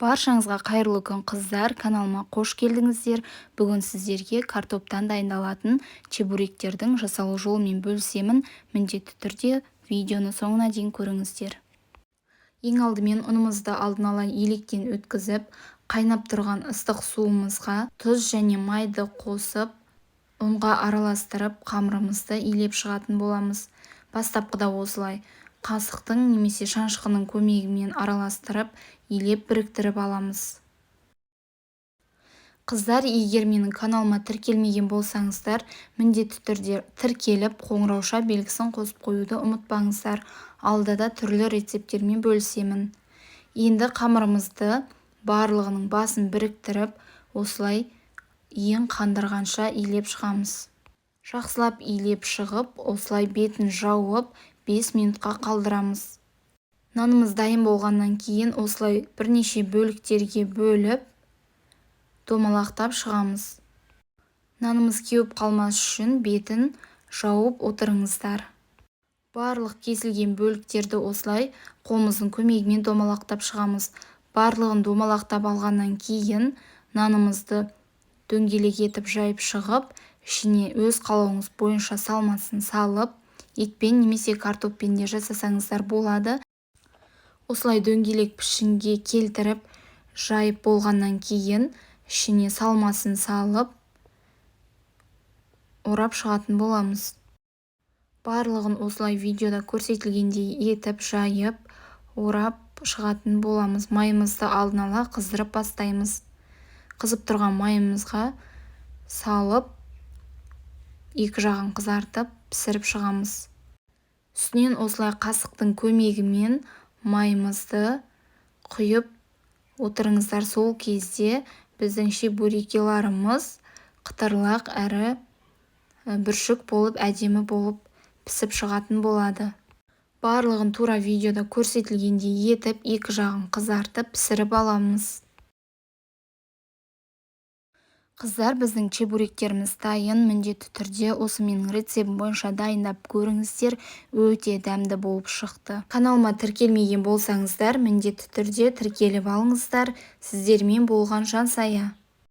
Баршаңызға қайырлы күн қыздар, каналыма қош келдіңіздер. Бүгін сіздерге картоптан дайындалатын чебуректердің жасалу жолымен бөлісемін. Міндетті түрде видеоны соңына дейін көріңіздер. Ең алдымен ұнымызды алдын ала електен өткізіп, қайнап тұрған ыстық суымызға тұз және майды қосып, ұнға араластырып, қамырымызды илеп шығатын боламыз. Бастапқыда осылай қасықтың немесе шанышқының көмегімен араластырып, илеп біріктіріп аламыз. Қыздар, егер менің каналыма тіркелмеген болсаңыздар, міндетті түрде тіркеліп, қоңырауша белгісін қосып қоюды ұмытпаңыздар. Алдыда түрлі рецепттермен бөлісемін. Енді қамырымызды барлығының басын біріктіріп, осылай ең қандырғанша илеп шығамыз. Жақсылап илеп шығып, осылай бетін жауып, 5 минутқа қалдырамыз. Нанымыз дайын болғаннан кейін осылай бірнеше бөліктерге бөліп, домалақтап шығамыз. Нанымыз кеуіп қалмас үшін бетін жауып отырыңыздар. Барлық кесілген бөліктерді осылай қолымыздың көмегімен домалақтап шығамыз. Барлығын домалақтап алғаннан кейін нанымызды дөңгелек етіп жайып шығып, ішіне өз қалауыңыз бойынша салмасын салып, етпен немесе картоппен де жасасаңыздар болады. Осылай дөңгелек пішінге келтіріп, жайып болғаннан кейін ішіне салмасын салып, орап шығатын боламыз. Барлығын осылай видеода көрсетілгендей етіп, жайып, орап шығатын боламыз. Майымызды алдын ала қыздырып бастаймыз. Қызып тұрған майымызға салып, екі жағын қызартып, пісіріп шығамыз. Үстінен осылай қасықтың көмегімен майымызды құйып отырыңыздар. Сол кезде біздің чебурекеларымыз қытырлақ әрі бүршік болып, әдемі болып пісіп шығатын болады. Барлығын тура видеода көрсетілгендей етіп, екі жағын қызартып, пісіріп аламыз. Қыздар, біздің чебуректеріміз дайын. Міндетті түрде осы менің рецептім бойынша дайындап көріңіздер. Өте дәмді болып шықты. Каналыма тіркелмеген болсаңыздар, міндетті түрде тіркеліп алыңыздар. Сіздермен болған Жансая.